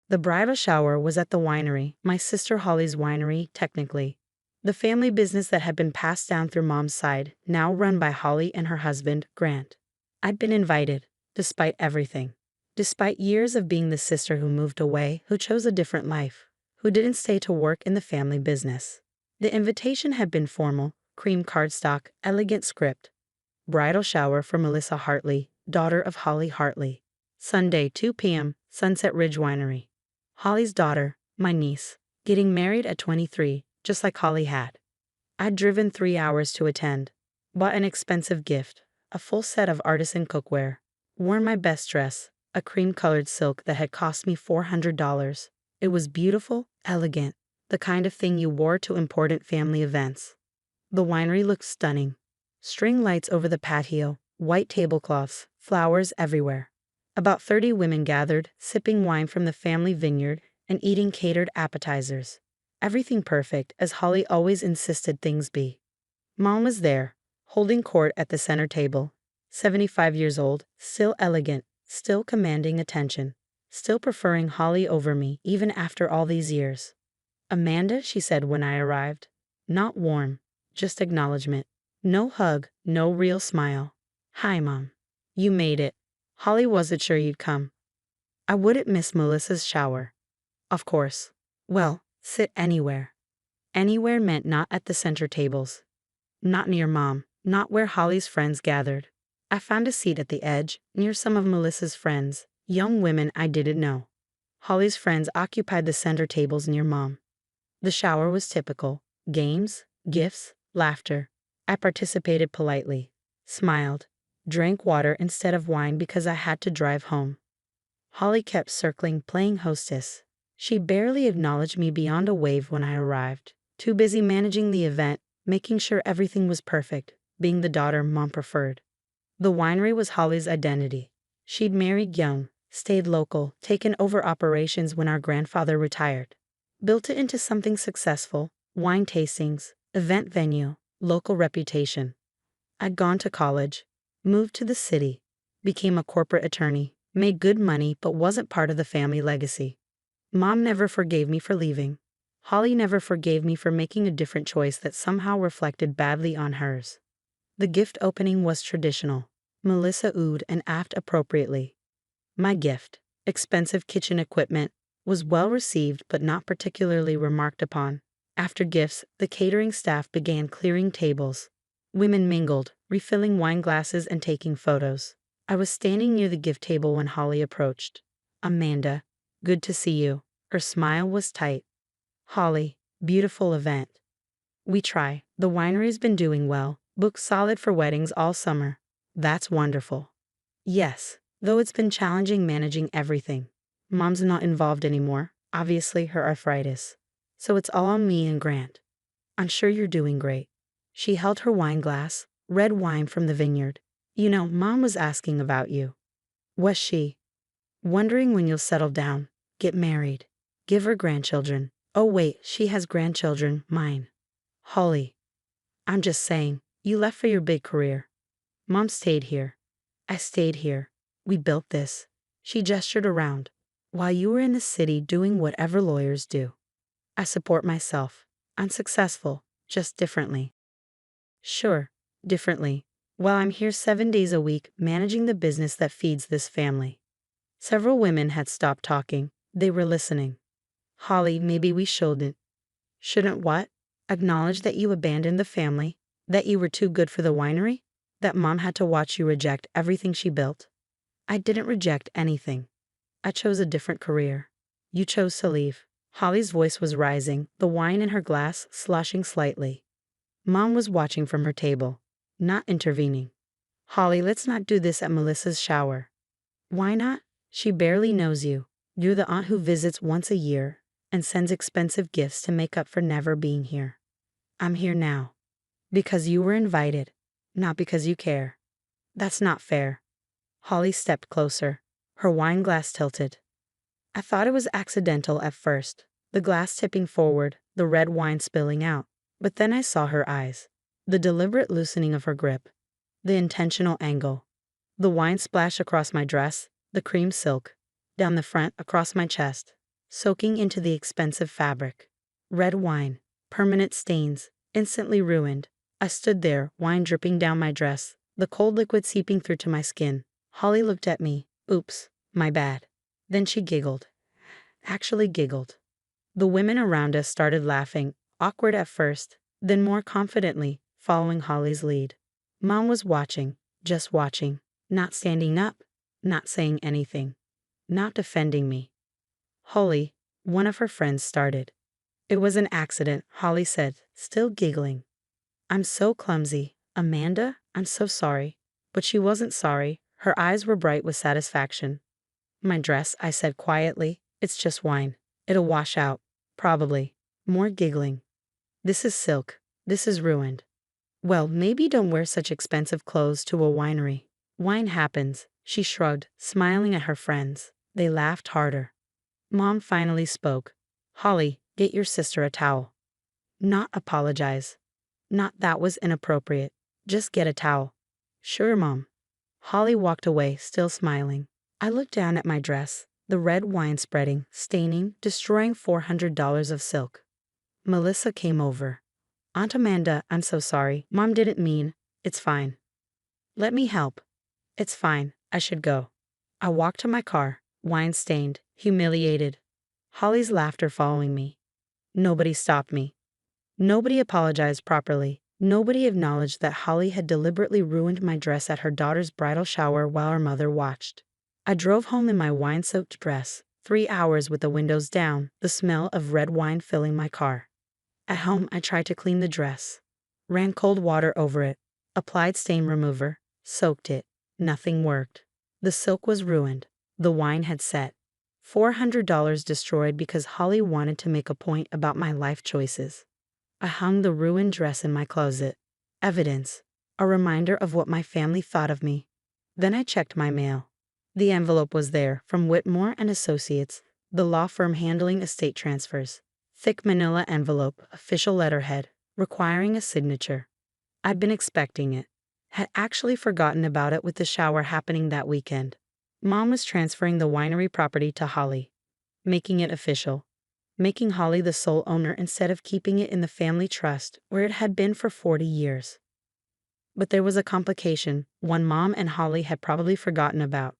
The bridal shower was at the winery, my sister Holly's winery, technically. The family business that had been passed down through Mom's side, now run by Holly and her husband, Grant. I'd been invited, despite everything. Despite years of being the sister who moved away, who chose a different life, who didn't stay to work in the family business. The invitation had been formal, cream cardstock, elegant script. Bridal shower for Melissa Hartley, daughter of Holly Hartley. Sunday, 2 p.m., Sunset Ridge Winery. Holly's daughter, my niece, getting married at 23, just like Holly had. I'd driven 3 hours to attend. Bought an expensive gift, a full set of artisan cookware. Worn my best dress, a cream-colored silk that had cost me $400. It was beautiful, elegant, the kind of thing you wore to important family events. The winery looked stunning. String lights over the patio, white tablecloths, flowers everywhere. About 30 women gathered, sipping wine from the family vineyard and eating catered appetizers. Everything perfect, as Holly always insisted things be. Mom was there, holding court at the center table. 75 years old, still elegant, still commanding attention, still preferring Holly over me even after all these years. "Amanda," she said when I arrived. Not warm, just acknowledgement. No hug, no real smile. "Hi, Mom. You made it. Holly wasn't sure you'd come." I wouldn't miss Melissa's shower. Of course. Well, sit anywhere. Anywhere meant not at the center tables. Not near Mom, not where Holly's friends gathered. I found a seat at the edge, near some of Melissa's friends, young women I didn't know. Holly's friends occupied the center tables near Mom. The shower was typical. Games, gifts, laughter. I participated politely, smiled, drank water instead of wine because I had to drive home. Holly kept circling, playing hostess. She barely acknowledged me beyond a wave when I arrived, too busy managing the event, making sure everything was perfect, being the daughter Mom preferred. The winery was Holly's identity. She'd married young, stayed local, taken over operations when our grandfather retired. Built it into something successful, wine tastings, event venue, local reputation. I'd gone to college, moved to the city, became a corporate attorney, made good money but wasn't part of the family legacy. Mom never forgave me for leaving. Holly never forgave me for making a different choice that somehow reflected badly on hers. The gift opening was traditional. Melissa oohed and ahed appropriately. My gift, expensive kitchen equipment, was well received but not particularly remarked upon. After gifts, the catering staff began clearing tables. Women mingled, refilling wine glasses and taking photos. I was standing near the gift table when Holly approached. "Amanda, good to see you." Her smile was tight. "Holly, beautiful event." "We try. The winery's been doing well, booked solid for weddings all summer." "That's wonderful." "Yes, though it's been challenging managing everything. Mom's not involved anymore, obviously her arthritis. So it's all on me and Grant." "I'm sure you're doing great." She held her wine glass, red wine from the vineyard. "You know, Mom was asking about you." "Was she?" "Wondering when you'll settle down, get married, give her grandchildren." "Oh wait, she has grandchildren, mine." "Holly, I'm just saying, you left for your big career. Mom stayed here. I stayed here. We built this." She gestured around. "While you were in the city doing whatever lawyers do. I support myself. I'm successful, just differently." "Sure, differently. Well, I'm here 7 days a week managing the business that feeds this family." Several women had stopped talking. They were listening. "Holly, maybe we shouldn't." "Shouldn't what?" "Acknowledge that you abandoned the family, that you were too good for the winery, that Mom had to watch you reject everything she built." "I didn't reject anything. I chose a different career." "You chose to leave." Holly's voice was rising, the wine in her glass sloshing slightly. Mom was watching from her table, not intervening. "Holly, let's not do this at Melissa's shower." "Why not? She barely knows you. You're the aunt who visits once a year and sends expensive gifts to make up for never being here." "I'm here now." "Because you were invited, not because you care." "That's not fair." Holly stepped closer, her wine glass tilted. I thought it was accidental at first, the glass tipping forward, the red wine spilling out. But then I saw her eyes, the deliberate loosening of her grip, the intentional angle. The wine splashed across my dress, the cream silk, down the front, across my chest. soaking into the expensive fabric. Red wine, permanent stains, instantly ruined. I stood there, wine dripping down my dress, the cold liquid seeping through to my skin. Holly looked at me. Oops, my bad. Then she giggled. Actually giggled. The women around us started laughing, awkward at first, then more confidently, following Holly's lead. Mom was watching, just watching, not standing up, not saying anything, not defending me. Holly, one of her friends started. It was an accident, Holly said, still giggling. I'm so clumsy. Amanda, I'm so sorry. But she wasn't sorry. Her eyes were bright with satisfaction. My dress, I said quietly. It's just wine. It'll wash out. Probably. More giggling. This is silk. This is ruined. Well, maybe don't wear such expensive clothes to a winery. Wine happens, she shrugged, smiling at her friends. They laughed harder. Mom finally spoke. Holly, get your sister a towel. Not apologize. Not that was inappropriate. Just get a towel. Sure, Mom. Holly walked away, still smiling. I looked down at my dress, the red wine spreading, staining, destroying $400 of silk. Melissa came over. Aunt Amanda, I'm so sorry. Mom didn't mean. It's fine. Let me help. It's fine. I should go. I walked to my car, wine-stained, humiliated. Holly's laughter following me. Nobody stopped me. Nobody apologized properly. Nobody acknowledged that Holly had deliberately ruined my dress at her daughter's bridal shower while her mother watched. I drove home in my wine-soaked dress, 3 hours with the windows down, the smell of red wine filling my car. At home, I tried to clean the dress. Ran cold water over it, applied stain remover, soaked it. Nothing worked. The silk was ruined. The wine had set. $400 destroyed because Holly wanted to make a point about my life choices. I hung the ruined dress in my closet. Evidence. A reminder of what my family thought of me. Then I checked my mail. The envelope was there, from Whitmore and Associates, the law firm handling estate transfers. Thick manila envelope, official letterhead, requiring a signature. I'd been expecting it. Had actually forgotten about it with the shower happening that weekend. Mom was transferring the winery property to Holly. Making it official. Making Holly the sole owner instead of keeping it in the family trust where it had been for 40 years. But there was a complication, one Mom and Holly had probably forgotten about.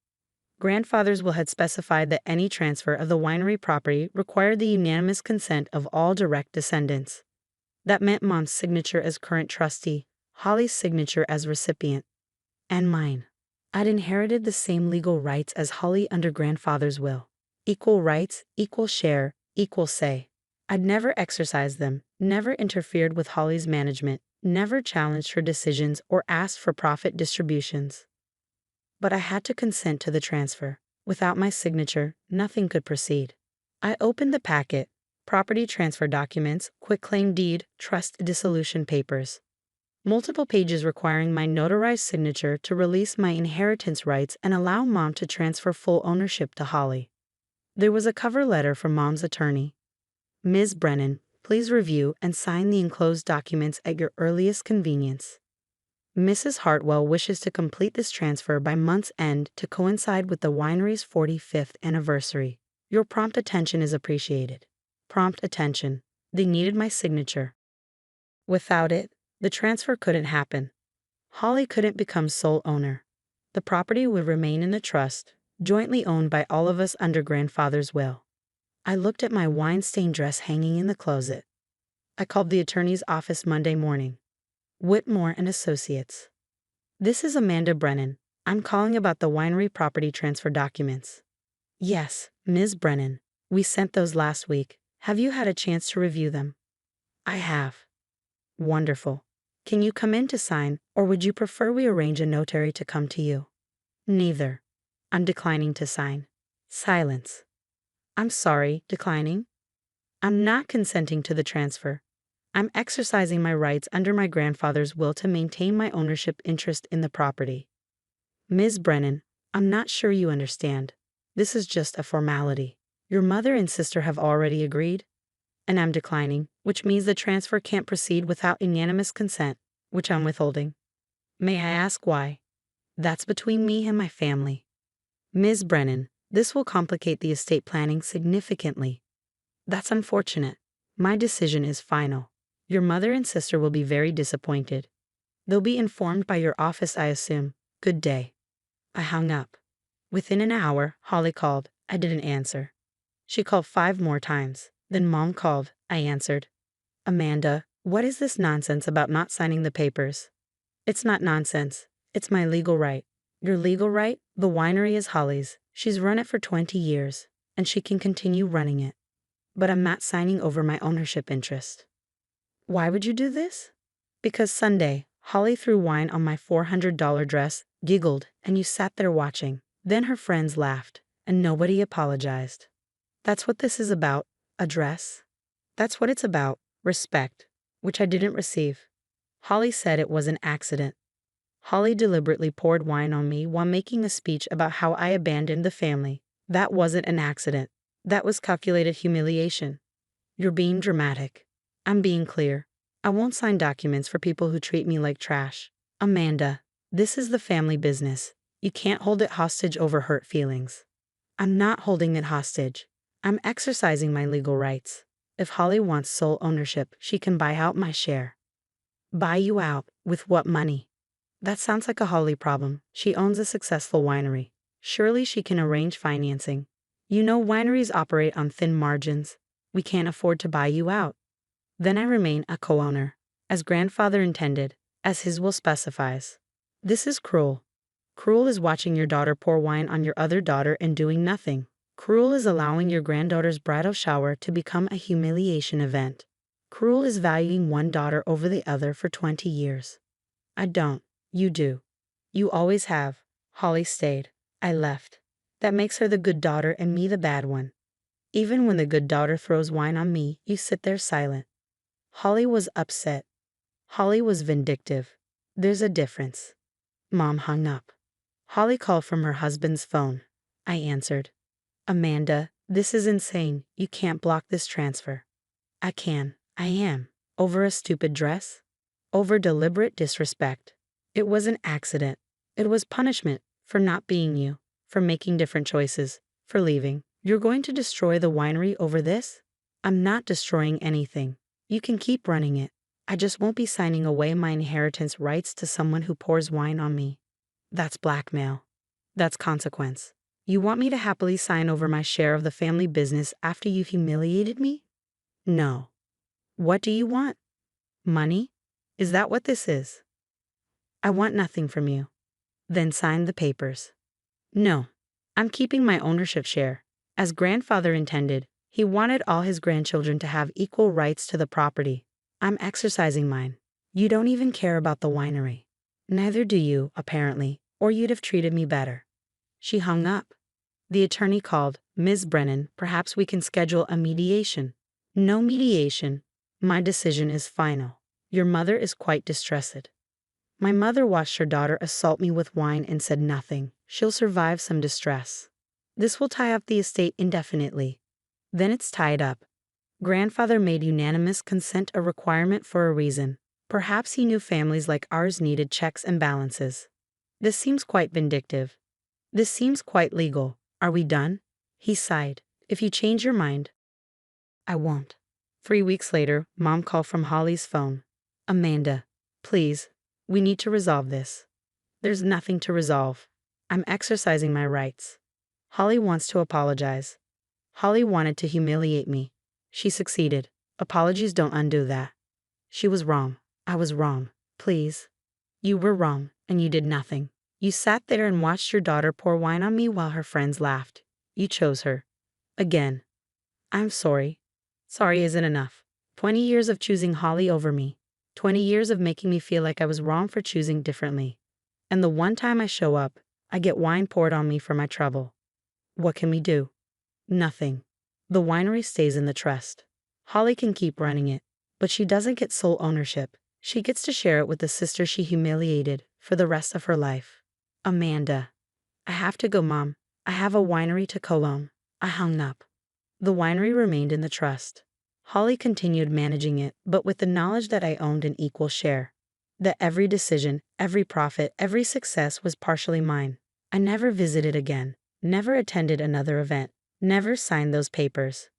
Grandfather's will had specified that any transfer of the winery property required the unanimous consent of all direct descendants. That meant Mom's signature as current trustee, Holly's signature as recipient, and mine. I'd inherited the same legal rights as Holly under grandfather's will. Equal rights, equal share, equal say. I'd never exercised them, never interfered with Holly's management, never challenged her decisions or asked for profit distributions. But I had to consent to the transfer. Without my signature, nothing could proceed. I opened the packet, property transfer documents, quitclaim deed, trust dissolution papers. Multiple pages requiring my notarized signature to release my inheritance rights and allow Mom to transfer full ownership to Holly. There was a cover letter from Mom's attorney. Ms. Brennan, please review and sign the enclosed documents at your earliest convenience. Mrs. Hartwell wishes to complete this transfer by month's end to coincide with the winery's 45th anniversary. Your prompt attention is appreciated. Prompt attention. They needed my signature. Without it, the transfer couldn't happen. Holly couldn't become sole owner. The property would remain in the trust, jointly owned by all of us under grandfather's will. I looked at my wine-stained dress hanging in the closet. I called the attorney's office Monday morning. Whitmore and Associates. This is Amanda Brennan. I'm calling about the winery property transfer documents. Yes, Ms. Brennan. We sent those last week. Have you had a chance to review them? I have. Wonderful. Can you come in to sign, or would you prefer we arrange a notary to come to you? Neither. I'm declining to sign. Silence. I'm sorry, declining? I'm not consenting to the transfer. I'm exercising my rights under my grandfather's will to maintain my ownership interest in the property. Ms. Brennan, I'm not sure you understand. This is just a formality. Your mother and sister have already agreed, and I'm declining, which means the transfer can't proceed without unanimous consent, which I'm withholding. May I ask why? That's between me and my family. Ms. Brennan, this will complicate the estate planning significantly. That's unfortunate. My decision is final. Your mother and sister will be very disappointed. They'll be informed by your office, I assume. Good day. I hung up. Within an hour, Holly called. I didn't answer. She called 5 more times. Then Mom called. I answered. Amanda, what is this nonsense about not signing the papers? It's not nonsense. It's my legal right. Your legal right? The winery is Holly's. She's run it for 20 years, and she can continue running it. But I'm not signing over my ownership interest. Why would you do this? Because Sunday, Holly threw wine on my $400 dress, giggled, and you sat there watching. Then her friends laughed, and nobody apologized. That's what this is about, a dress. That's what it's about, respect, which I didn't receive. Holly said it was an accident. Holly deliberately poured wine on me while making a speech about how I abandoned the family. That wasn't an accident. That was calculated humiliation. You're being dramatic. I'm being clear. I won't sign documents for people who treat me like trash. Amanda, this is the family business. You can't hold it hostage over hurt feelings. I'm not holding it hostage. I'm exercising my legal rights. If Holly wants sole ownership, she can buy out my share. Buy you out? With what money? That sounds like a Holly problem. She owns a successful winery. Surely she can arrange financing. You know wineries operate on thin margins. We can't afford to buy you out. Then I remain a co-owner, as grandfather intended, as his will specifies. This is cruel. Cruel is watching your daughter pour wine on your other daughter and doing nothing. Cruel is allowing your granddaughter's bridal shower to become a humiliation event. Cruel is valuing one daughter over the other for 20 years. I don't. You do. You always have. Holly stayed. I left. That makes her the good daughter and me the bad one. Even when the good daughter throws wine on me, you sit there silent. Holly was upset. Holly was vindictive. There's a difference. Mom hung up. Holly called from her husband's phone. I answered. Amanda, this is insane. You can't block this transfer. I can. I am. Over a stupid dress? Over deliberate disrespect. It was an accident. It was punishment for not being you, for making different choices, for leaving. You're going to destroy the winery over this? I'm not destroying anything. You can keep running it. I just won't be signing away my inheritance rights to someone who pours wine on me. That's blackmail. That's consequence. You want me to happily sign over my share of the family business after you've humiliated me? No. What do you want? Money? Is that what this is? I want nothing from you. Then sign the papers. No. I'm keeping my ownership share. As grandfather intended, he wanted all his grandchildren to have equal rights to the property. I'm exercising mine. You don't even care about the winery. Neither do you, apparently, or you'd have treated me better. She hung up. The attorney called. Ms. Brennan, perhaps we can schedule a mediation. No mediation. My decision is final. Your mother is quite distressed. My mother watched her daughter assault me with wine and said nothing. She'll survive some distress. This will tie up the estate indefinitely. Then it's tied up. Grandfather made unanimous consent a requirement for a reason. Perhaps he knew families like ours needed checks and balances. This seems quite vindictive. This seems quite legal. Are we done? He sighed. If you change your mind, I won't. 3 weeks later, Mom called from Holly's phone. Amanda, please, we need to resolve this. There's nothing to resolve. I'm exercising my rights. Holly wants to apologize. Holly wanted to humiliate me. She succeeded. Apologies don't undo that. She was wrong. I was wrong. Please. You were wrong, and you did nothing. You sat there and watched your daughter pour wine on me while her friends laughed. You chose her. Again. I'm sorry. Sorry isn't enough. 20 years of choosing Holly over me. 20 years of making me feel like I was wrong for choosing differently. And the one time I show up, I get wine poured on me for my trouble. What can we do? Nothing. The winery stays in the trust. Holly can keep running it, but she doesn't get sole ownership. She gets to share it with the sister she humiliated for the rest of her life. Amanda. I have to go, Mom. I have a winery to co-own. I hung up. The winery remained in the trust. Holly continued managing it, but with the knowledge that I owned an equal share. That every decision, every profit, every success was partially mine. I never visited again, never attended another event, never signed those papers.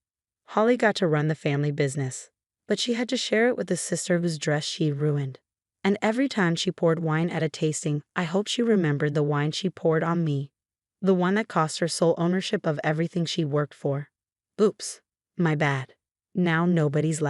Holly got to run the family business, but she had to share it with the sister whose dress she ruined. And every time she poured wine at a tasting, I hope she remembered the wine she poured on me. The one that cost her sole ownership of everything she worked for. Oops. My bad. Now nobody's laughing.